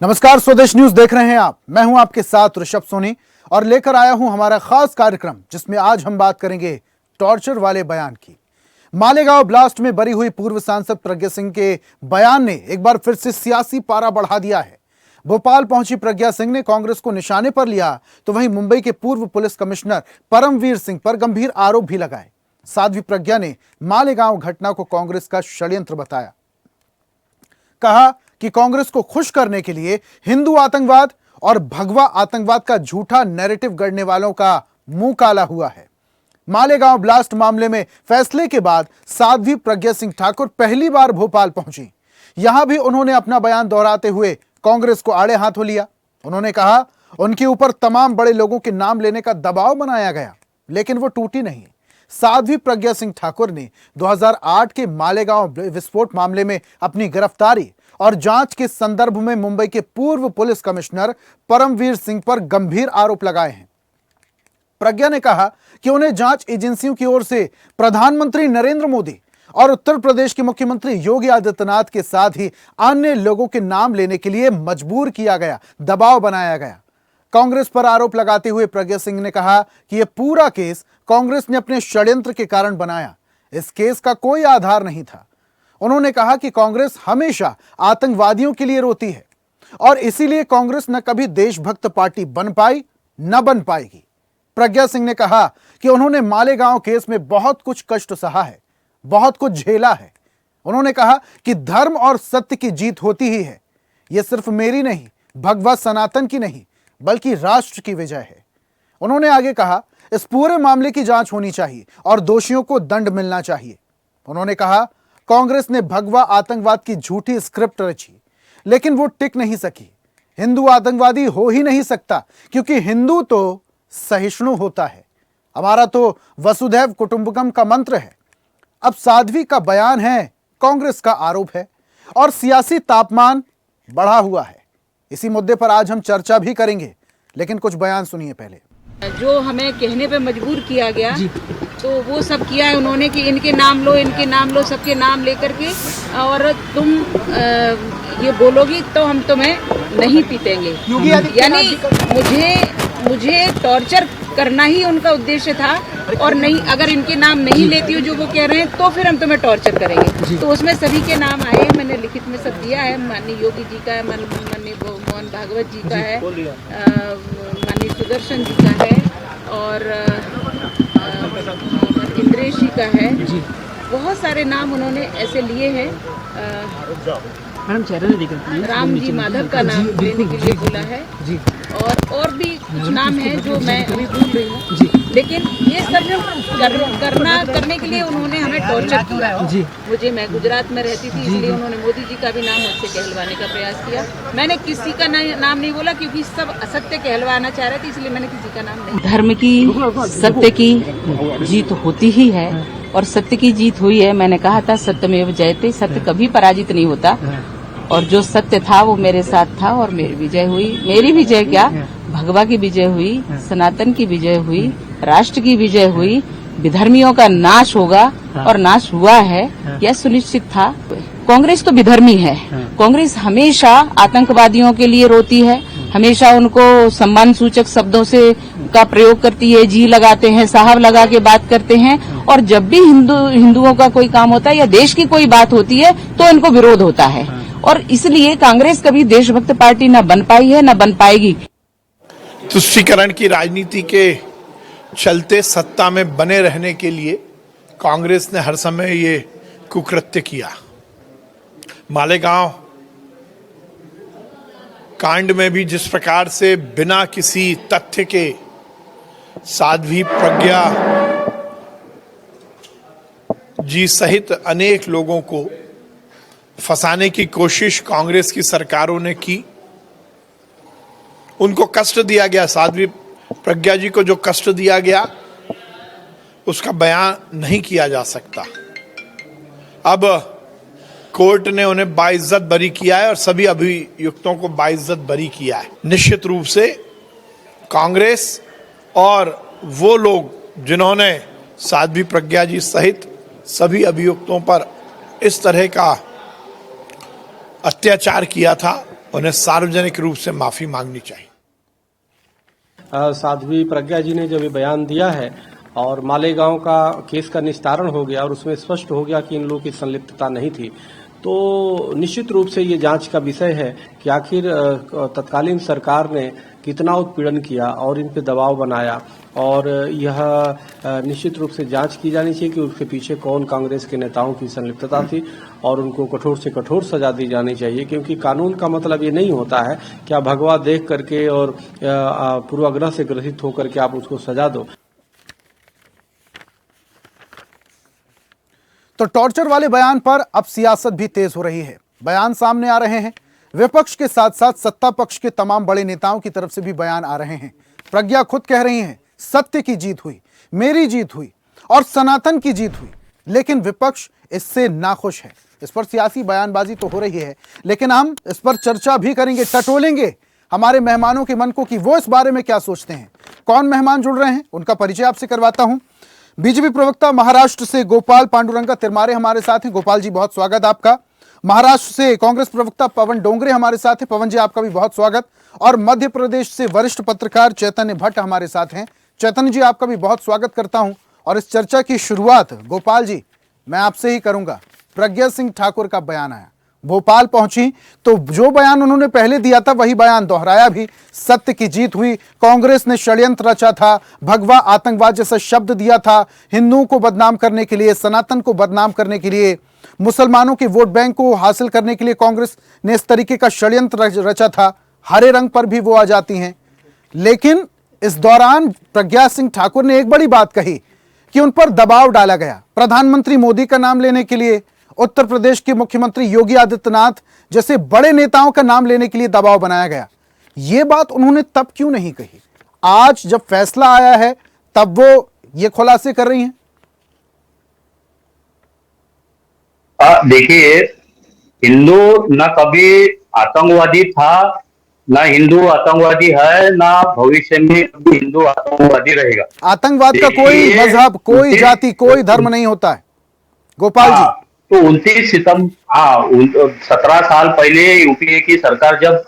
नमस्कार, स्वदेश न्यूज देख रहे हैं आप। मैं हूं आपके साथ ऋषभ सोनी और लेकर आया हूं हमारा खास कार्यक्रम जिसमें आज हम बात करेंगे टॉर्चर वाले बयान की। मालेगांव ब्लास्ट में बरी हुई पूर्व सांसद प्रज्ञा सिंह के बयान ने एक बार फिर से सियासी पारा बढ़ा दिया है। भोपाल पहुंची प्रज्ञा सिंह ने कांग्रेस को निशाने पर लिया तो वहीं मुंबई के पूर्व पुलिस कमिश्नर परमवीर सिंह पर गंभीर आरोप भी लगाए। साध्वी प्रज्ञा ने मालेगांव घटना को कांग्रेस का षड्यंत्र बताया। कहा कि कांग्रेस को खुश करने के लिए हिंदू आतंकवाद और भगवा आतंकवाद का झूठा नैरेटिव गढ़ने वालों का मुंह काला हुआ है। मालेगांव ब्लास्ट मामले में फैसले के बाद साध्वी प्रज्ञा सिंह ठाकुर पहली बार भोपाल पहुंची। यहां भी उन्होंने अपना बयान दोहराते हुए कांग्रेस को आड़े हाथों लिया। उन्होंने कहा उनके ऊपर तमाम बड़े लोगों के नाम लेने का दबाव बनाया गया, लेकिन वो टूटी नहीं। साध्वी प्रज्ञा सिंह ठाकुर ने 2008 के मालेगांव विस्फोट मामले में अपनी गिरफ्तारी और जांच के संदर्भ में मुंबई के पूर्व पुलिस कमिश्नर परमवीर सिंह पर गंभीर आरोप लगाए हैं। प्रज्ञा ने कहा कि उन्हें जांच एजेंसियों की ओर से प्रधानमंत्री नरेंद्र मोदी और उत्तर प्रदेश के मुख्यमंत्री योगी आदित्यनाथ के साथ ही अन्य लोगों के नाम लेने के लिए मजबूर किया गया, दबाव बनाया गया। कांग्रेस पर आरोप लगाते हुए प्रज्ञा सिंह ने कहा कि यह पूरा केस कांग्रेस ने अपने षड्यंत्र के कारण बनाया। इस केस का कोई आधार नहीं था। उन्होंने कहा कि कांग्रेस हमेशा आतंकवादियों के लिए रोती है और इसीलिए कांग्रेस न कभी देशभक्त पार्टी बन पाई न बन पाएगी। प्रज्ञा सिंह ने कहा कि उन्होंने मालेगांव केस में बहुत कुछ कष्ट सहा है, बहुत कुछ झेला है। उन्होंने कहा कि धर्म और सत्य की जीत होती ही है। यह सिर्फ मेरी नहीं, भगवा सनातन की नहीं, बल्कि राष्ट्र की विजय है। उन्होंने आगे कहा इस पूरे मामले की जांच होनी चाहिए और दोषियों को दंड मिलना चाहिए। उन्होंने कहा कांग्रेस ने भगवा आतंकवाद की झूठी स्क्रिप्ट रची, लेकिन वो टिक नहीं सकी। हिंदू आतंकवादी हो ही नहीं सकता क्योंकि हिंदू तो सहिष्णु होता है। हमारा तो वसुधैव कुटुंबकम का मंत्र है। अब साध्वी का बयान है, कांग्रेस का आरोप है और सियासी तापमान बढ़ा हुआ है। इसी मुद्दे पर आज हम चर्चा भी करेंगे, लेकिन कुछ बयान सुनिए पहले। जो हमें कहने पे मजबूर किया गया तो वो सब किया है उन्होंने कि इनके नाम लो, सबके नाम लेकर के और तुम ये बोलोगी तो हम तुम्हें नहीं पीटेंगे। यानी मुझे टॉर्चर करना ही उनका उद्देश्य था और नहीं, अगर इनके नाम नहीं लेती हो जो वो कह रहे हैं तो फिर हम तुम्हें टॉर्चर करेंगे। तो उसमें सभी के नाम आए, मैंने लिखित में सब दिया है। माननीय योगी जी का है, माननीय मोहन भागवत जी का है, माननीय सुदर्शन जी का है और इंद्रेश जी का है। बहुत सारे नाम उन्होंने ऐसे लिए हैं। राम जी माधव का नाम लेने के लिए बोला है और भी कुछ नाम है जो मैं अभी भूल रही हूँ, लेकिन ये सब करने के लिए उन्होंने हमें टॉर्चर किया। मैं गुजरात में रहती थी, इसलिए उन्होंने मोदी जी का भी नाम मुझसे कहलवाने का प्रयास किया। मैंने किसी का नाम नहीं बोला क्योंकि सब असत्य कहलवाना चाह रहे थे, इसलिए मैंने किसी का नाम नहीं। धर्म की, सत्य की जीत होती ही है और सत्य की जीत हुई है। मैंने कहा था सत्यमेव जयते, सत्य कभी पराजित नहीं होता और जो सत्य था वो मेरे साथ था और मेरी विजय हुई। मेरी विजय क्या, भगवा की विजय हुई, सनातन की विजय हुई, राष्ट्र की विजय हुई। विधर्मियों का नाश होगा और नाश हुआ है, यह सुनिश्चित था। कांग्रेस तो विधर्मी है। कांग्रेस हमेशा आतंकवादियों के लिए रोती है, हमेशा उनको सम्मान सूचक शब्दों से का प्रयोग करती है, जी लगाते हैं, साहब लगा के बात करते हैं और जब भी हिंदुओं का कोई काम होता है या देश की कोई बात होती है तो इनको विरोध होता है और इसलिए कांग्रेस कभी देशभक्त पार्टी न बन पाई है न बन पाएगी। तुष्टीकरण की राजनीति के चलते सत्ता में बने रहने के लिए कांग्रेस ने हर समय ये कुकृत्य किया। मालेगांव कांड में भी जिस प्रकार से बिना किसी तथ्य के साध्वी प्रज्ञा जी सहित अनेक लोगों को फंसाने की कोशिश कांग्रेस की सरकारों ने की, उनको कष्ट दिया गया। साध्वी प्रज्ञा जी को जो कष्ट दिया गया उसका बयान नहीं किया जा सकता। अब कोर्ट ने उन्हें बाइज्जत बरी किया है और सभी अभियुक्तों को बाइज्जत बरी किया है। निश्चित रूप से कांग्रेस और वो लोग जिन्होंने साध्वी प्रज्ञा जी सहित सभी अभियुक्तों पर इस तरह का अत्याचार किया था उन्हें सार्वजनिक रूप से माफी मांगनी चाहिए। साध्वी प्रज्ञा जी ने जब ये बयान दिया है और मालेगांव का केस का निस्तारण हो गया और उसमें स्पष्ट हो गया कि इन लोगों की संलिप्तता नहीं थी, तो निश्चित रूप से ये जांच का विषय है कि आखिर तत्कालीन सरकार ने कितना उत्पीड़न किया और इन पे दबाव बनाया, और यह निश्चित रूप से जांच की जानी चाहिए कि उसके पीछे कौन कांग्रेस के नेताओं की संलिप्तता थी और उनको कठोर से कठोर सजा दी जानी चाहिए, क्योंकि कानून का मतलब ये नहीं होता है कि आप भगवा देख करके और पूर्वाग्रह से ग्रसित होकर के आप उसको सजा दो। तो टॉर्चर वाले बयान पर अब सियासत भी तेज हो रही है। बयान सामने आ रहे हैं, विपक्ष के साथ साथ सत्ता पक्ष के तमाम बड़े नेताओं की तरफ से भी बयान आ रहे हैं। प्रज्ञा खुद कह रही हैं, सत्य की जीत हुई, मेरी जीत हुई और सनातन की जीत हुई, लेकिन विपक्ष इससे नाखुश है। इस पर सियासी बयानबाजी तो हो रही है, लेकिन हम इस पर चर्चा भी करेंगे, टटोलेंगे हमारे मेहमानों के मन को कि वो इस बारे में क्या सोचते हैं। कौन मेहमान जुड़ रहे हैं उनका परिचय आपसे करवाता हूं। बीजेपी प्रवक्ता महाराष्ट्र से गोपाल पांडुरंगा तिरमारे हमारे साथ हैं। गोपाल जी, बहुत स्वागत आपका। महाराष्ट्र से कांग्रेस प्रवक्ता पवन डोंगरे हमारे साथ हैं। पवन जी, आपका भी बहुत स्वागत। और मध्य प्रदेश से वरिष्ठ पत्रकार चैतन्य भट्ट हमारे साथ हैं। चैतन्य जी, आपका भी बहुत स्वागत करता हूं। और इस चर्चा की शुरुआत गोपाल जी मैं आपसे ही करूंगा। प्रज्ञा सिंह ठाकुर का बयान आया, भोपाल पहुंची तो जो बयान उन्होंने पहले दिया था वही बयान दोहराया भी। सत्य की जीत हुई, कांग्रेस ने षड्यंत्र रचा था, भगवा आतंकवाद जैसा शब्द दिया था, हिंदुओं को बदनाम करने के लिए, सनातन को बदनाम करने के लिए, मुसलमानों के वोट बैंक को हासिल करने के लिए कांग्रेस ने इस तरीके का षड्यंत्र रचा था। हरे रंग पर भी वो आ जाती हैं। लेकिन इस दौरान प्रज्ञा सिंह ठाकुर ने एक बड़ी बात कही कि उन पर दबाव डाला गया, प्रधानमंत्री मोदी का नाम लेने के लिए, उत्तर प्रदेश के मुख्यमंत्री योगी आदित्यनाथ जैसे बड़े नेताओं का नाम लेने के लिए दबाव बनाया गया। ये बात उन्होंने तब क्यों नहीं कही? आज जब फैसला आया है तब वो ये खुलासे कर रही हैं। देखिए, हिंदू न कभी आतंकवादी था, ना हिंदू आतंकवादी है, ना भविष्य में कभी हिंदू आतंकवादी रहेगा। आतंकवाद का कोई मजहब, कोई जाति, कोई धर्म नहीं होता है गोपाल जी। तो 29 सितंबर 17 साल पहले यूपीए की सरकार जब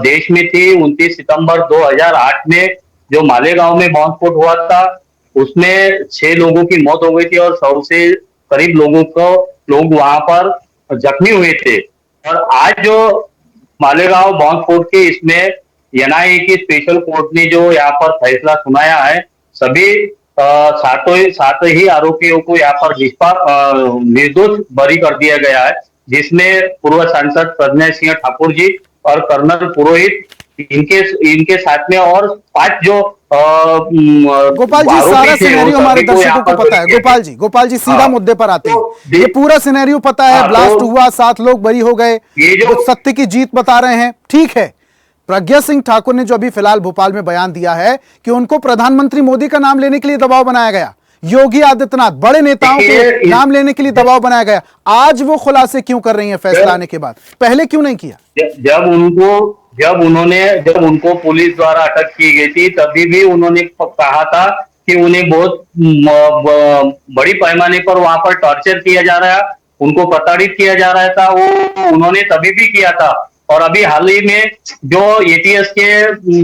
देश में थी, 29 सितंबर 2008 में जो मालेगांव में बॉम्ब स्फोट हुआ था, उसमें 6 लोगों की मौत हो गई थी और 100 से करीब लोग वहां पर जख्मी हुए थे। और आज जो मालेगांव बॉम्ब स्फोट के इसमें एनआईए की स्पेशल कोर्ट ने जो यहाँ पर फैसला सुनाया है, सभी सात ही आरोपियों को यहाँ पर निर्दोष बरी कर दिया गया है, जिसमें पूर्व सांसद प्रज्ञा सिंह ठाकुर जी और कर्नल पुरोहित, इनके साथ में और 5 जो गोपाल जी, सारा सिनेरियो हमारे दर्शकों को पता है। गोपाल जी सीधा मुद्दे पर आते हैं। ये पूरा सिनेरियो पता है, ब्लास्ट हुआ, 7 लोग बरी हो गए, जो सत्य की जीत बता रहे हैं, ठीक है। प्रज्ञा सिंह ठाकुर ने जो अभी फिलहाल भोपाल में बयान दिया है कि उनको प्रधानमंत्री मोदी का नाम लेने के लिए दबाव बनाया गया, योगी आदित्यनाथ, बड़े नेताओं के नाम लेने के लिए दबाव बनाया गया। आज वो खुलासे क्यों कर रही हैं फैसला आने के बाद? पहले क्यों नहीं किया? जब उनको पुलिस द्वारा अटक की गई थी, तभी भी उन्होंने कहा था कि उन्हें बहुत बड़ी पैमाने पर वहां पर टॉर्चर किया जा रहा है, उनको प्रताड़ित किया जा रहा था। वो उन्होंने तभी भी किया था। और अभी हाल ही में जो एटीएस के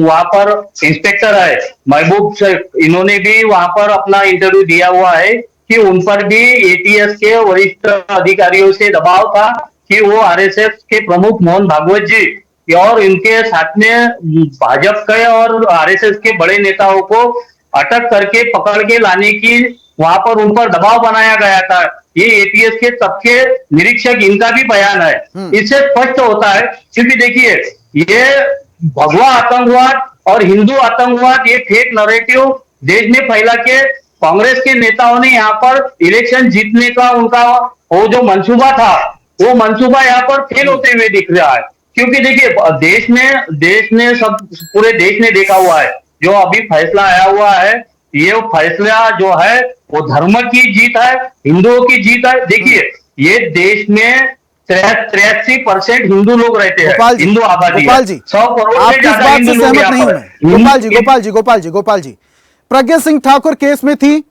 वहां पर इंस्पेक्टर है महबूब शेख, इन्होंने भी वहां पर अपना इंटरव्यू दिया हुआ है कि उन पर भी एटीएस के वरिष्ठ अधिकारियों से दबाव था कि वो आरएसएस के प्रमुख मोहन भागवत जी और इनके साथ में भाजपा के और आरएसएस के बड़े नेताओं को अटक करके पकड़ के लाने की वहां पर उन पर दबाव बनाया गया था। ये एटीएस के सबके निरीक्षक, इनका भी बयान है। इससे स्पष्ट होता है, क्योंकि देखिए, ये भगवा आतंकवाद और हिंदू आतंकवाद, ये फेक नैरेटिव देश में फैला के कांग्रेस के नेताओं ने यहाँ पर इलेक्शन जीतने का उनका वो जो मंसूबा था, वो मंसूबा यहाँ पर फेल होते हुए दिख रहा है। क्योंकि देखिए, देश ने सब पूरे देश ने देखा हुआ है, जो अभी फैसला आया हुआ है, ये फैसला जो है वो धर्म की जीत है, हिंदुओं की जीत है। देखिए, ये देश में 83% हिंदू लोग रहते हैं, हिंदू आबादी। गोपाल जी, 100 करोड़ आप किस बात से सहमत नहीं हूं? गोपाल जी, प्रज्ञा सिंह ठाकुर केस में थी,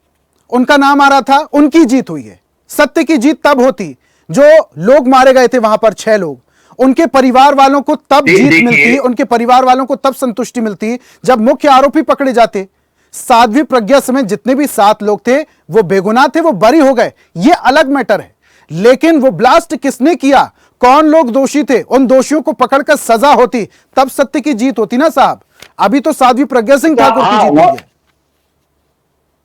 उनका नाम आ रहा था, उनकी जीत हुई है। सत्य की जीत तब होती जो लोग मारे गए थे वहां पर, 6 लोग, उनके परिवार वालों को तब जीत देखिए, मिलती, उनके परिवार वालों को तब संतुष्टि मिलती जब मुख्य आरोपी पकड़े जाते। साध्वी प्रज्ञा समेत जितने भी 7 लोग थे वो बेगुनाह थे, वो बरी हो गए, ये अलग मैटर है। लेकिन वो ब्लास्ट किसने किया, कौन लोग दोषी थे, उन दोषियों को पकड़कर सजा होती, तब सत्य की जीत होती ना साहब। अभी तो साध्वी प्रज्ञा सिंह ठाकुर की जीत हुई है।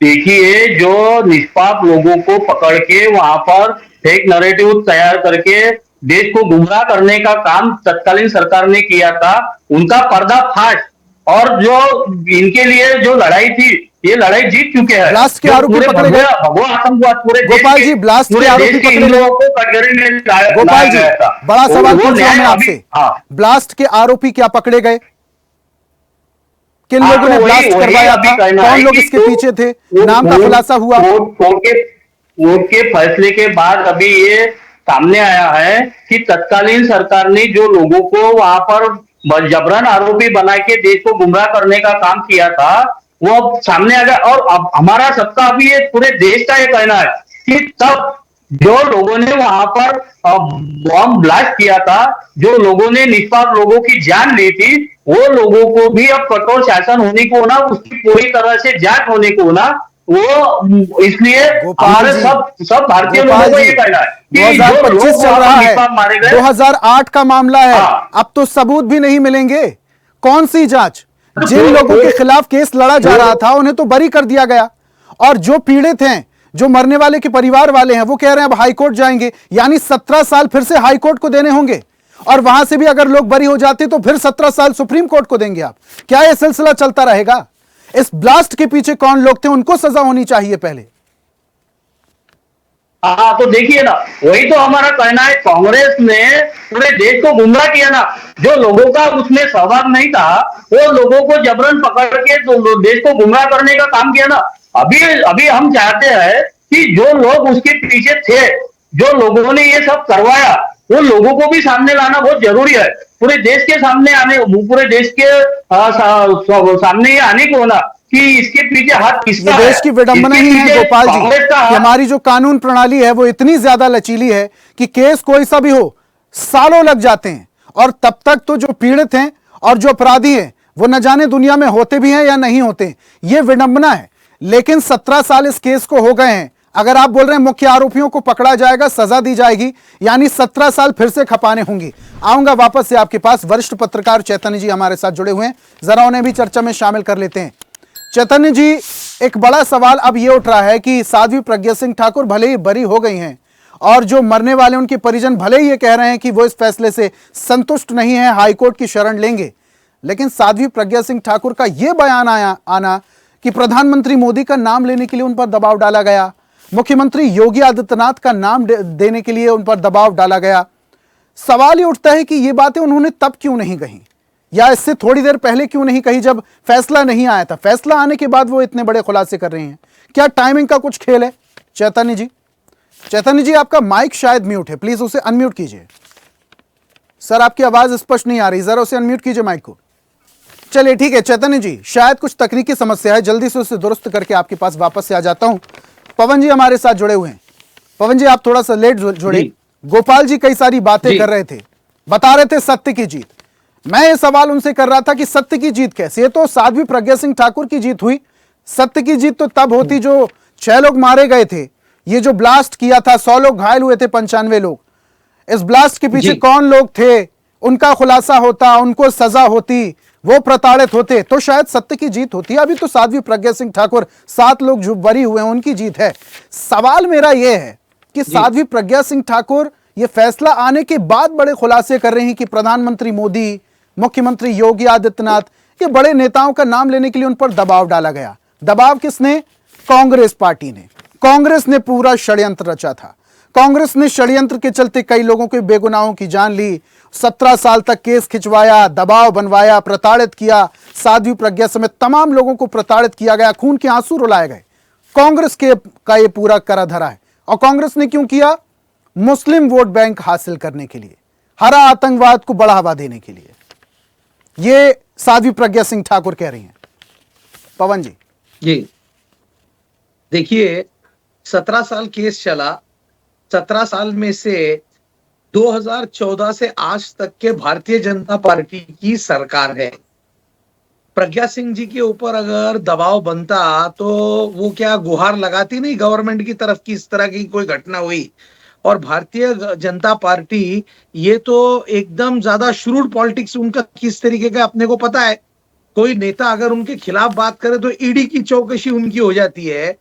देखिए, जो निष्पाप लोगों को पकड़ के वहां पर फेक नैरेटिव तैयार करके देश को गुमराह करने का काम तत्कालीन सरकार ने किया था, उनका पर्दाफाश, और जो इनके लिए जो लड़ाई थी, ये लड़ाई जीत चुके हैं। ब्लास्ट के जो आरोपी पूरे पकड़े गए। भगवा आतंकवाद पूरे देश गोपाल के- जी, ब्लास्ट के पूरे आरोपी देश के पकड़े इन गए। लोगों को कटघरे में लाया गोपाल जी, गया था। बड़ा सवाल वो पूछ रहा हूं न्याय मैं अभी- आपसे, हाँ, ब्लास्ट के आरोपी क्या पकड़े गए, किन हाँ, लोगों ने तो ब्लास्ट वही करवाया अभी था, कहना कौन है लोग कि इसके तो पीछे थे, वो नाम का खुलासा हुआ? कोर्ट के फैसले के बाद अभी ये सामने आया है कि तत्कालीन सरकार ने जो लोगों को वहां पर जबरन आरोपी बना के देश को गुमराह करने का काम किया था, वो अब सामने आ गया। और अब हमारा सबका अभी ये पूरे देश का ये कहना है कि तब जो लोगों ने वहां पर बॉम्ब ब्लास्ट किया था, जो लोगों ने निष्पाप लोगों की जान ली थी, वो लोगों को भी अब कठोर शासन होने को ना, उसकी पूरी तरह से जांच होने को ना, वो इसलिए गोपाल हमारे जी, सब भारतीय लोगों गोपाल को जी, ये कहना है कि जो 2025 लोग चल वहां रहा पर है, निष्पाप मारे गए, 2008 का मामला है, हाँ। अब तो सबूत भी नहीं मिलेंगे। कौन सी जांच? जिन लोगों के खिलाफ केस लड़ा जा रहा था उन्हें तो बरी कर दिया गया, और जो पीड़ित हैं, जो मरने वाले के परिवार वाले हैं, वो कह रहे हैं अब हाईकोर्ट जाएंगे, यानी 17 साल फिर से हाईकोर्ट को देने होंगे, और वहां से भी अगर लोग बरी हो जाते तो फिर 17 साल सुप्रीम कोर्ट को देंगे आप। क्या यह सिलसिला चलता रहेगा? इस ब्लास्ट के पीछे कौन लोग थे, उनको सजा होनी चाहिए पहले। हाँ, तो देखिए ना, वही तो हमारा कहना है, कांग्रेस ने पूरे देश को गुमराह किया ना। जो लोगों का उसमें सहभाग नहीं था, वो लोगों को जबरन पकड़ के तो देश को गुमराह करने का काम किया ना। अभी अभी हम चाहते हैं कि जो लोग उसके पीछे थे, जो लोगों ने ये सब करवाया, वो लोगों को भी सामने लाना बहुत जरूरी है। पूरे देश के सामने आने, पूरे देश के सामने ये आने को ना कि इसके पीछे हाथ किसका ये है। देश की विडंबना इसके ही है पीछे गोपाल जी कांग्रेस का कि हमारी जो कानून प्रणाली है वो इतनी ज्यादा लचीली है कि केस कोई सा भी हो, सालों लग जाते हैं, और तब तक तो जो पीड़ित हैं और जो अपराधी हैं वो न जाने दुनिया में होते भी हैं या नहीं होते। ये विडंबना है। लेकिन 17 साल इस केस को हो गए हैं। अगर आप बोल रहे हैं मुख्य आरोपियों को पकड़ा जाएगा, सजा दी जाएगी, यानी 17 साल फिर से खपाने होंगी। आऊंगा वापस से आपके पास। वरिष्ठ पत्रकार चैतन्य जी हमारे साथ जुड़े हुए हैं, जरा उन्हें भी चर्चा में शामिल कर लेते हैं। चैतन्य जी, एक बड़ा सवाल अब ये उठ रहा है कि साध्वी प्रज्ञा सिंह ठाकुर भले ही बरी हो गई हैं, और जो मरने वाले उनके परिजन भले ही ये कह रहे हैं कि वो इस फैसले से संतुष्ट नहीं है, हाईकोर्ट की शरण लेंगे, लेकिन साध्वी प्रज्ञा सिंह ठाकुर का यह बयान आना कि प्रधानमंत्री मोदी का नाम लेने के लिए उन पर दबाव डाला गया, मुख्यमंत्री योगी आदित्यनाथ का नाम देने के लिए उन पर दबाव डाला गया, सवाल ये उठता है कि ये बातें उन्होंने तब क्यों नहीं कही, या इससे थोड़ी देर पहले क्यों नहीं कही जब फैसला नहीं आया था? फैसला आने के बाद वो इतने बड़े खुलासे कर रहे हैं। क्या टाइमिंग का कुछ खेल है? चैतन्य जी, चैतन्य जी, आपका माइक शायद म्यूट है, प्लीज उसे अनम्यूट कीजिए। सर, आपकी आवाज स्पष्ट नहीं आ रही, जरा उसे अनम्यूट कीजिए माइक को। चलिए ठीक है चैतन्य जी, शायद कुछ तकनीकी समस्या है, जल्दी से उसे दुरुस्त करके आपके पास वापस से आ जाता हूं। पवन जी हमारे साथ जुड़े हुए हैं। पवन जी, आप थोड़ा सा लेट जुड़े। गोपाल जी कई सारी बातें कर रहे थे, बता रहे थे सत्य की जीत। मैं ये सवाल उनसे कर रहा था कि सत्य की जीत कैसे? ये तो साध्वी प्रज्ञा सिंह ठाकुर की जीत हुई। सत्य की जीत तो तब होती जो 6 लोग मारे गए थे, ये जो ब्लास्ट किया था 100 लोग घायल हुए थे, 95 लोग। इस ब्लास्ट के पीछे कौन लोग थे, उनका खुलासा होता, उनको सजा होती, वो प्रताड़ित होते, तो शायद सत्य की जीत होती। अभी तो साध्वी प्रज्ञा सिंह ठाकुर, 7 लोग जो बरी हुए हैं उनकी जीत है। सवाल मेरा यह है कि साध्वी प्रज्ञा सिंह ठाकुर ये फैसला आने के बाद बड़े खुलासे कर रहे हैं कि प्रधानमंत्री मोदी, मुख्यमंत्री योगी आदित्यनाथ, ये बड़े नेताओं का नाम लेने के लिए उन पर दबाव डाला गया। दबाव किसने? कांग्रेस पार्टी ने। कांग्रेस ने पूरा षड्यंत्र रचा था। कांग्रेस ने षड्यंत्र के चलते कई लोगों के बेगुनाहों की जान ली, 17 साल तक केस खिंचवाया, दबाव बनवाया, प्रताड़ित किया। साध्वी प्रज्ञा समेत तमाम लोगों को प्रताड़ित किया गया, खून के आंसू रुलाए गए। कांग्रेस का ये पूरा करा धरा है। और कांग्रेस ने क्यों किया? मुस्लिम वोट बैंक हासिल करने के लिए, हरा आतंकवाद को बढ़ावा देने के लिए। ये साध्वी प्रज्ञा सिंह ठाकुर कह रही हैं। पवन जी जी, देखिए 17 साल केस चला, 17 साल में से 2014 से आज तक के भारतीय जनता पार्टी की सरकार है। प्रज्ञा सिंह जी के ऊपर अगर दबाव बनता तो वो क्या गुहार लगाती नहीं गवर्नमेंट की तरफ की इस तरह की कोई घटना हुई। और भारतीय जनता पार्टी ये तो एकदम ज्यादा श्रूड पॉलिटिक्स उनका किस तरीके का अपने को पता है। कोई नेता अगर उनके खिलाफ बात करे तो ईडी की चौकसी उनकी हो जाती है।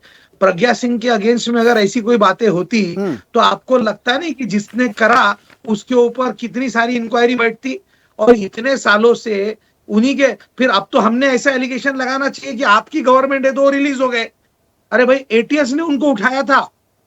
प्रज्ञा सिंह के अगेंस्ट में अगर ऐसी कोई बातें होती तो आपको लगता नहीं कि जिसने करा उसके ऊपर कितनी सारी इंक्वायरी बैठती। और इतने सालों से उन्हीं के फिर अब तो हमने ऐसा एलिगेशन लगाना चाहिए कि आपकी गवर्नमेंट है तो वो रिलीज हो गए। अरे भाई एटीएस ने उनको उठाया था,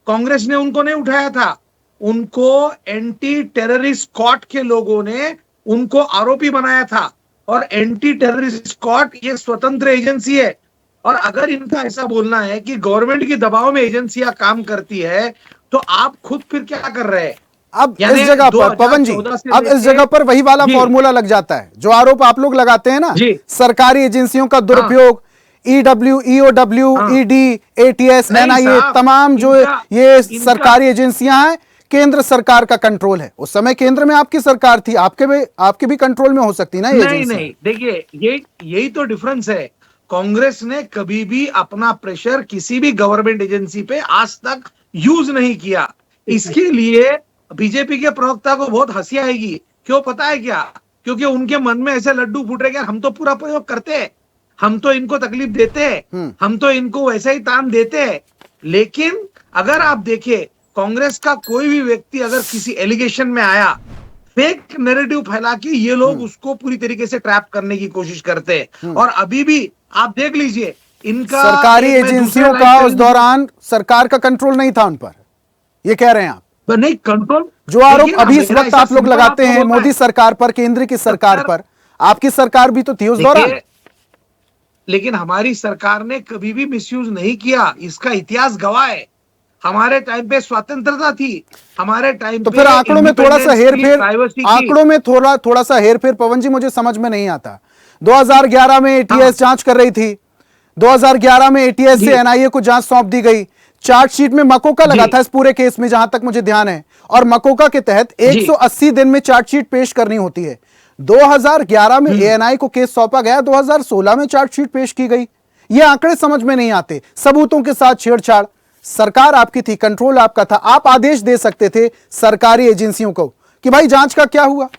कांग्रेस ने उनको नहीं उठाया था। उनको एंटी टेररिस्ट स्क्वाड के लोगों ने उनको आरोपी बनाया था। और एंटी टेररिस्ट स्क्वाड ये स्वतंत्र एजेंसी है। और अगर इनका ऐसा बोलना है कि गवर्नमेंट के दबाव में एजेंसियां काम करती है तो आप खुद फिर क्या कर रहे हैं? अब इस जगह पर पवन जी, अब इस जगह पर वही वाला फॉर्मूला लग जाता है जो आरोप आप लोग लगाते हैं ना, सरकारी एजेंसियों का दुरुपयोग, EW, EOW, ED, ATS, NIA, तमाम जो ये सरकारी एजेंसियां हैं केंद्र सरकार का कंट्रोल है। उस समय केंद्र में आपकी सरकार थी, आपके भी कंट्रोल में हो सकती ना ये एजेंसी। नहीं, देखिए यही तो डिफरेंस है। कांग्रेस ने कभी भी अपना प्रेशर किसी भी गवर्नमेंट एजेंसी पे आज तक यूज नहीं किया। इसके लिए बीजेपी के प्रवक्ता को बहुत हंसी आएगी। क्यों पता है क्या? क्योंकि उनके मन में ऐसे लड्डू फूट रहे कि हम तो पूरा प्रयोग करते हैं, हम तो इनको तकलीफ देते हैं, हम तो इनको वैसे ही तान देते हैं। लेकिन अगर आप देखें कांग्रेस का कोई भी व्यक्ति अगर किसी एलिगेशन में आया, फेक नैरेटिव फैला के ये लोग उसको पूरी तरीके से ट्रैप करने की कोशिश करते हैं। और अभी भी आप देख लीजिए इनका सरकारी एजेंसियों का उस दौरान सरकार का कंट्रोल नहीं था उन पर, ये कह रहे हैं आप? नहीं, कंट्रोल जो आरोप अभी इस वक्त आप लोग लगाते हैं मोदी सरकार पर, केंद्र की सरकार पर, आपकी सरकार भी तो थी उस दौरान। लेकिन हमारी सरकार ने कभी भी मिसयूज नहीं किया, इसका इतिहास गवाह है। हमारे टाइम पे स्वतंत्रता थी, हमारे टाइम तो फिर आंकड़ों में थोड़ा सा हेरफेर, आंकड़ों में थोड़ा सा हेरफेर पवन जी मुझे समझ में नहीं आता। 2011 में एटीएस जांच कर रही थी, 2011 में एटीएस से एनआईए को जांच सौंप दी गई। चार्जशीट में मकोका लगा था इस पूरे केस में, जहां तक मुझे ध्यान है, और मकोका के तहत 180 दिन में चार्जशीट पेश करनी होती है। 2011 में एएनआई को केस सौंपा गया, 2016 में चार्जशीट पेश की गई। ये आंकड़े समझ में नहीं आते। सबूतों के साथ छेड़छाड़, सरकार आपकी थी, कंट्रोल आपका था, आप आदेश दे सकते थे सरकारी एजेंसियों को कि भाई जांच का क्या हुआ।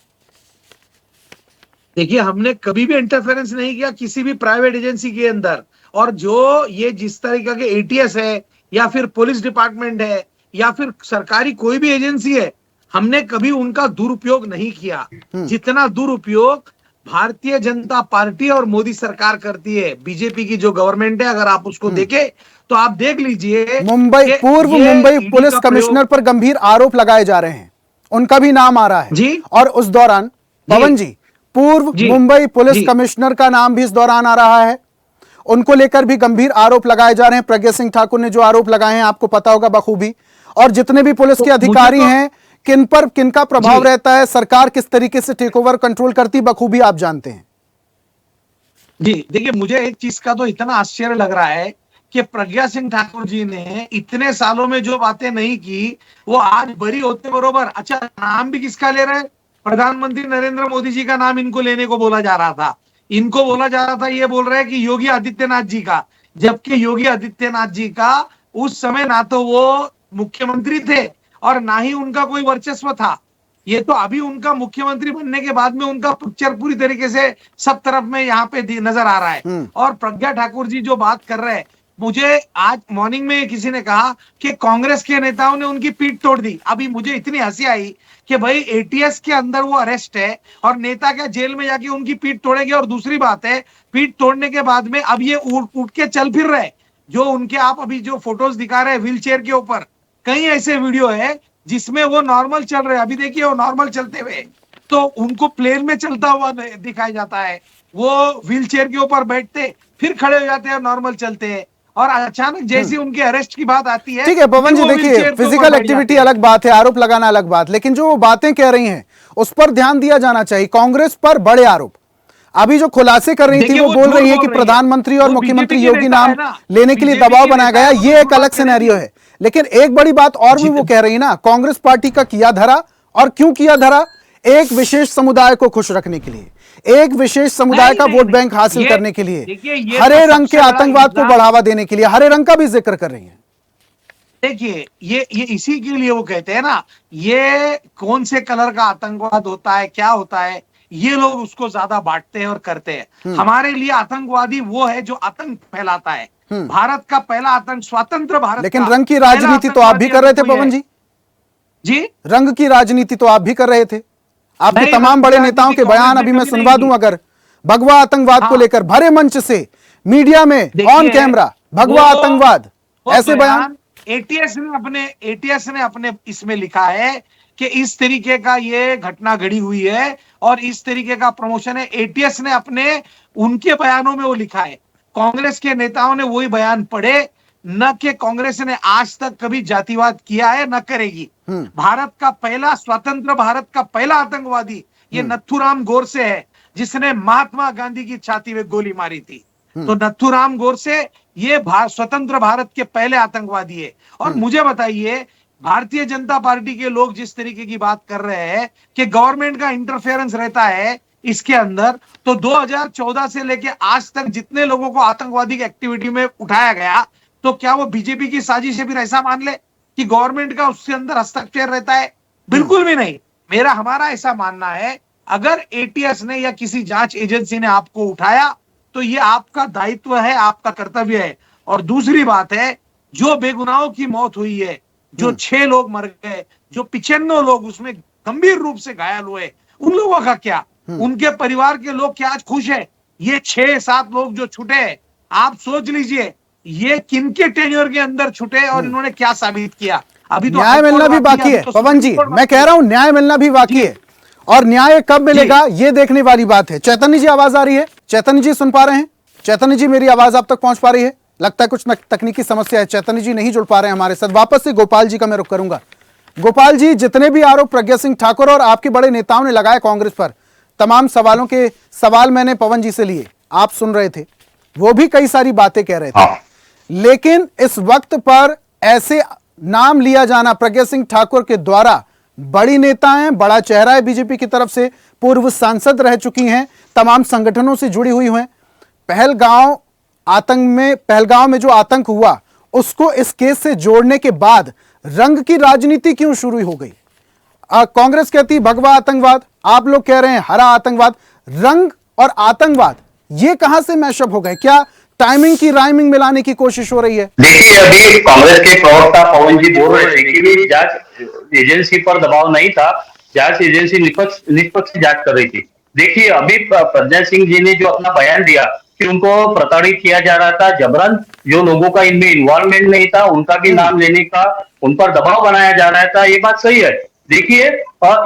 देखिए हमने कभी भी इंटरफेरेंस नहीं किया किसी भी प्राइवेट एजेंसी के अंदर। और जो ये जिस तरीके के एटीएस है या फिर पुलिस डिपार्टमेंट है या फिर सरकारी कोई भी एजेंसी है, हमने कभी उनका दुरुपयोग नहीं किया। जितना दुरुपयोग भारतीय जनता पार्टी और मोदी सरकार करती है, बीजेपी की जो गवर्नमेंट है, अगर आप उसको देखें तो आप देख लीजिए पूर्व मुंबई पुलिस कमिश्नर पर गंभीर आरोप लगाए जा रहे हैं, उनका भी नाम आ रहा है जी। और उस दौरान पवन जी, पूर्व मुंबई पुलिस कमिश्नर का नाम भी इस दौरान आ रहा है, उनको लेकर भी गंभीर आरोप लगाए जा रहे हैं। प्रज्ञा सिंह ठाकुर ने जो आरोप लगाए हैं आपको पता होगा बखूबी। और जितने भी पुलिस के अधिकारी हैं, किन पर किनका प्रभाव रहता है, सरकार किस तरीके से टेक ओवर कंट्रोल करती, बखूबी आप जानते हैं। जी देखिए, मुझे एक चीज का तो इतना आश्चर्य लग रहा है कि प्रज्ञा सिंह ठाकुर जी ने इतने सालों में जो बातें नहीं की वो आज बरी होते बरोबर। अच्छा, नाम भी किसका ले रहे हैं? प्रधानमंत्री नरेंद्र मोदी जी का नाम इनको लेने को बोला जा रहा था। इनको बोला जा रहा था, ये बोल रहे हैं कि योगी आदित्यनाथ जी का, जबकि योगी आदित्यनाथ जी का उस समय ना तो वो मुख्यमंत्री थे और ना ही उनका कोई वर्चस्व था। ये तो अभी उनका मुख्यमंत्री बनने के बाद में उनका पिक्चर पूरी तरीके से सब तरफ में यहाँ पे नजर आ रहा है। और प्रज्ञा ठाकुर जी जो बात कर रहे हैं, मुझे आज मॉर्निंग में किसी ने कहा कि कांग्रेस के नेताओं ने उनकी पीठ तोड़ दी। अभी मुझे इतनी हंसी आई कि भाई एटीएस के अंदर वो अरेस्ट है और नेता क्या जेल में जाके उनकी पीठ तोड़ेंगे। और दूसरी बात है, पीठ तोड़ने के बाद में अब ये उठ के चल फिर रहे, जो उनके आप अभी जो फोटोज दिखा रहे हैं व्हील चेयर के ऊपर, कई ऐसे वीडियो है जिसमें वो नॉर्मल चल रहे हैं। अभी देखिए वो नॉर्मल चलते हुए, तो उनको प्लेन में चलता हुआ दिखाया जाता है, वो व्हील चेयर के ऊपर बैठते फिर खड़े हो जाते हैं, नॉर्मल चलते हैं। और अचानक जैसे उनके अरेस्ट की बात आती है, ठीक है पवन जी, देखिए फिजिकल एक्टिविटी अलग बात है, आरोप लगाना अलग बात, लेकिन जो बातें कह रही हैं उस पर ध्यान दिया जाना चाहिए। कांग्रेस पर बड़े आरोप अभी जो खुलासे कर रही थी, वो बोल रही है कि प्रधानमंत्री और मुख्यमंत्री योगी नाम लेने के लिए दबाव बनाया गया, ये एक अलग सिनेरियो है। लेकिन एक बड़ी बात और भी वो कह रही है ना, कांग्रेस पार्टी का किया धरा और क्यों किया धरा? एक विशेष समुदाय को खुश रखने के लिए, एक विशेष समुदाय का वोट बैंक हासिल करने के लिए, देखिए, ये हरे तो रंग के सबसे बड़ा आतंकवाद को इल्जाम- बढ़ावा देने के लिए हरे रंग का भी जिक्र कर रही है। देखिए, ये इसी के लिए वो कहते हैं ना, ये कौन से कलर का आतंकवाद होता है, क्या होता है, ये लोग उसको ज्यादा बांटते हैं और करते हैं। हमारे लिए आतंकवादी वो है जो आतंक फैलाता है। भारत का पहला आतंक, स्वतंत्र भारत लेकिन का रंग की पहला राजनीति तो आप भी कर रहे थे आतंकवादी पवन जी, जी। रंग की राजनीति तो आप भी कर रहे थे। आपके नहीं, तमाम रंग बड़े की नेताओं के राजनीति बयान कांग्रेस अभी ने मैं कभी सुनवा नहीं दूं, की। अगर भगवा आतंकवाद को हाँ। लेकर भरे मंच से मीडिया में देखिए, ऑन कैमरा भगवा वो- आतंकवाद, वो ऐसे बयान। एटीएस ने अपने इसमें लिखा है कि इस तरीके का ये घटना घड़ी हुई है और इस तरीके का प्रमोशन है। एटीएस ने अपने उनके बयानों में वो लिखा है। कांग्रेस के नेताओं ने वही बयान पढ़े, न कि कांग्रेस ने आज तक कभी जातिवाद किया है, न करेगी। भारत का पहला, स्वतंत्र भारत का पहला आतंकवादी ये नथुराम गोडसे है, जिसने महात्मा गांधी की छाती में गोली मारी थी। तो नथुराम गोडसे ये स्वतंत्र भारत के पहले आतंकवादी है। और मुझे बताइए, भारतीय जनता पार्टी के लोग जिस तरीके की बात कर रहे हैं कि गवर्नमेंट का इंटरफेरेंस रहता है इसके अंदर, तो 2014 से लेके आज तक जितने लोगों को आतंकवादी की एक्टिविटी में उठाया गया, तो क्या वो बीजेपी की साजिश है? फिर ऐसा मान ले कि गवर्नमेंट का उसके अंदर हस्तक्षेप रहता है? बिल्कुल भी नहीं। हमारा ऐसा मानना है, अगर एटीएस ने या किसी जांच एजेंसी ने आपको उठाया तो ये आपका दायित्व है, आपका कर्तव्य है। और दूसरी बात है, जो बेगुनाहों की मौत हुई है, जो 6 लोग मर गए, जो 95 लोग उसमें गंभीर रूप से घायल हुए, उन लोगों का क्या? उनके परिवार के लोग क्या आज खुश है? ये 6-7 लोग जो छूटे हैं, आप सोच लीजिए ये किनके टेन्योर के अंदर छूटे और इन्होंने क्या साबित किया? अभी तो न्याय मिलना भी बाकी है पवन जी, मैं कह रहा हूं न्याय मिलना भी बाकी है, और न्याय कब मिलेगा ये देखने वाली बात है। चैतन्य जी आवाज आ रही है? चैतन्य जी सुन पा रहे हैं? चैतन्य जी मेरी आवाज आप तक पहुंच पा रही है? लगता है कुछ तकनीकी समस्या है, चैतन्य जी नहीं जुड़ पा रहे हैं हमारे साथ। वापस से गोपाल जी का मैं रुख करूंगा। गोपाल जी, जितने भी आरोप प्रज्ञा सिंह ठाकुर और आपके बड़े नेताओं ने लगाए कांग्रेस पर, तमाम सवालों के सवाल मैंने पवन जी से लिए, आप सुन रहे थे, वो भी कई सारी बातें कह रहे थे। लेकिन इस वक्त पर ऐसे नाम लिया जाना प्रज्ञा सिंह ठाकुर के द्वारा, बड़ी नेता हैं, बड़ा चेहरा है बीजेपी की तरफ से, पूर्व सांसद रह चुकी हैं, तमाम संगठनों से जुड़ी हुई हैं। पहलगांव में जो आतंक हुआ उसको इस केस से जोड़ने के बाद रंग की राजनीति क्यों शुरू हो गई? कांग्रेस कहती भगवा आतंकवाद, आप लोग कह रहे हैं हरा आतंकवाद। रंग और आतंकवाद ये कहां से मैशअप हो गए? क्या टाइमिंग की राइमिंग मिलाने की कोशिश हो रही है? देखिए, अभी कांग्रेस के प्रवक्ता पवन जी बोल रहे थे कि जांच एजेंसी पर दबाव नहीं था, जांच एजेंसी निष्पक्ष जांच कर रही थी। देखिए, अभी प्रज्ञा सिंह जी ने जो अपना बयान दिया कि उनको प्रताड़ित किया जा रहा था, जबरन जो लोगों का इनमें इन्वॉल्वमेंट नहीं था उनका भी नाम लेने का उन पर दबाव बनाया जा रहा था, ये बात सही है। देखिए,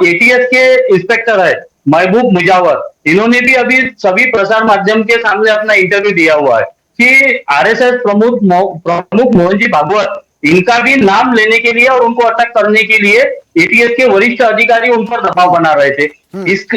एटीएस के इंस्पेक्टर है महबूब मुजावर, इन्होंने भी अभी सभी प्रसार माध्यम के सामने अपना इंटरव्यू दिया हुआ है कि आरएसएस प्रमुख मोहन जी भागवत, इनका भी नाम लेने के लिए और उनको अटक करने के लिए एटीएस के वरिष्ठ अधिकारी उन पर दबाव बना रहे थे।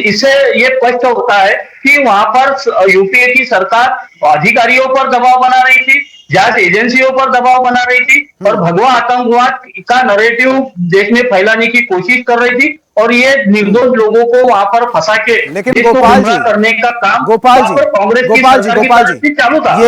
इससे ये स्पष्ट होता है कि वहां पर यूपीए की सरकार अधिकारियों पर दबाव बना रही थी, जांच एजेंसियों पर दबाव बना रही थी और भगवा आतंकवाद का नैरेटिव देश में फैलाने की कोशिश कर रही थी और ये निर्दोष लोगों को वहां पर फंसा के लेकिन देश को गोपाल गुमराह जी, करने का काम गोपाल जी, कांग्रेस की गोपाल जी, सरकार की गोपाल तरफ से जी, चालू था।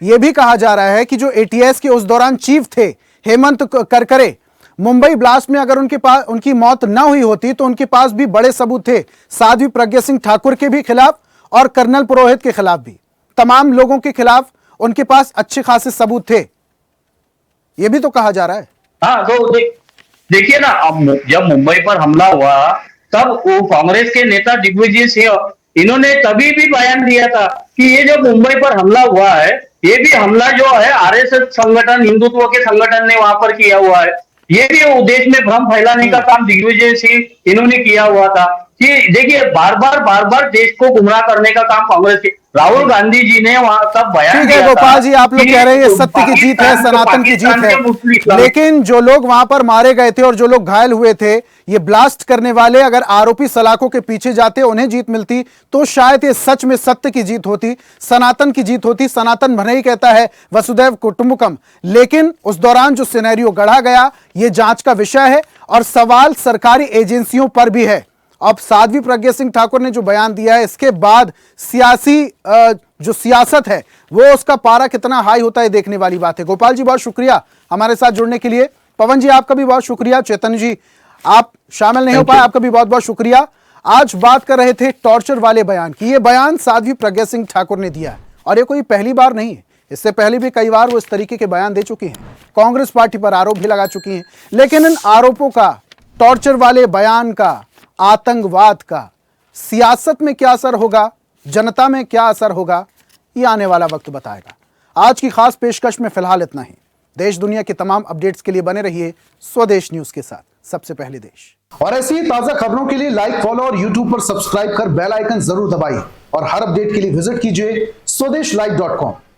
ये भी कहा जा रहा है कि जो एटीएस के उस दौरान चीफ थे हेमंत करकरे, मुंबई ब्लास्ट में अगर उनकी मौत ना हुई होती तो उनके पास भी बड़े सबूत थे, साध्वी प्रज्ञा सिंह ठाकुर के भी खिलाफ और कर्नल पुरोहित के खिलाफ भी, तमाम लोगों के खिलाफ उनके पास अच्छे खासे सबूत थे, ये भी तो कहा जा रहा है। हाँ, तो देखिए ना, जब मुंबई पर हमला हुआ तब वो कांग्रेस के नेता दिग्विजय सिंह, इन्होंने तभी भी बयान दिया था कि ये जो मुंबई पर हमला हुआ है, ये भी हमला जो है आरएसएस संगठन, हिंदुत्व के संगठन ने वहां पर किया हुआ है। ये भी वो देश में भ्रम फैलाने का काम दिग्विजय सिंह इन्होंने किया हुआ था कि देखिए बार बार देश को गुमराह करने का काम कांग्रेस के राहुल गांधी जी ने वहां तब बयान ठीक है दिया गोपाल था जी, आप लोग कह रहे हैं सत्य की जीत है, सनातन की जीत है, लेकिन जो लोग वहां पर मारे गए थे और जो लोग घायल हुए थे, ये ब्लास्ट करने वाले अगर आरोपी सलाखों के पीछे जाते, उन्हें जीत मिलती, तो शायद ये सच में सत्य की जीत होती, सनातन की जीत होती। सनातन भले ही कहता है वसुधैव कुटुंबकम, लेकिन उस दौरान जो सिनेरियो गढ़ा गया, ये जांच का विषय है और सवाल सरकारी एजेंसियों पर भी है। अब साध्वी प्रज्ञा सिंह ठाकुर ने जो बयान दिया है, इसके बाद सियासी जो सियासत है वो उसका पारा कितना हाई होता है देखने वाली बात है। गोपाल जी बहुत शुक्रिया हमारे साथ जुड़ने के लिए। पवन जी आपका भी बहुत शुक्रिया। चैतन्य जी आप शामिल नहीं हो पाए, आपका भी बहुत बहुत शुक्रिया। आज बात कर रहे थे टॉर्चर वाले बयान की। ये बयान साध्वी प्रज्ञा सिंह ठाकुर ने दिया है और ये कोई पहली बार नहीं है, इससे पहले भी कई बार वो इस तरीके के बयान दे चुकी हैं, कांग्रेस पार्टी पर आरोप भी लगा चुकी हैं। लेकिन इन आरोपों का, टॉर्चर वाले बयान का, आतंकवाद का सियासत में क्या असर होगा, जनता में क्या असर होगा, ये आने वाला वक्त बताएगा। आज की खास पेशकश में फिलहाल इतना ही। देश दुनिया के तमाम अपडेट्स के लिए बने रहिए स्वदेश न्यूज के साथ, सबसे पहले देश। और ऐसी ही ताजा खबरों के लिए लाइक, फॉलो और यूट्यूब पर सब्सक्राइब कर बेल आइकन जरूर दबाइए और हर अपडेट के लिए विजिट कीजिए स्वदेशलाइव.com।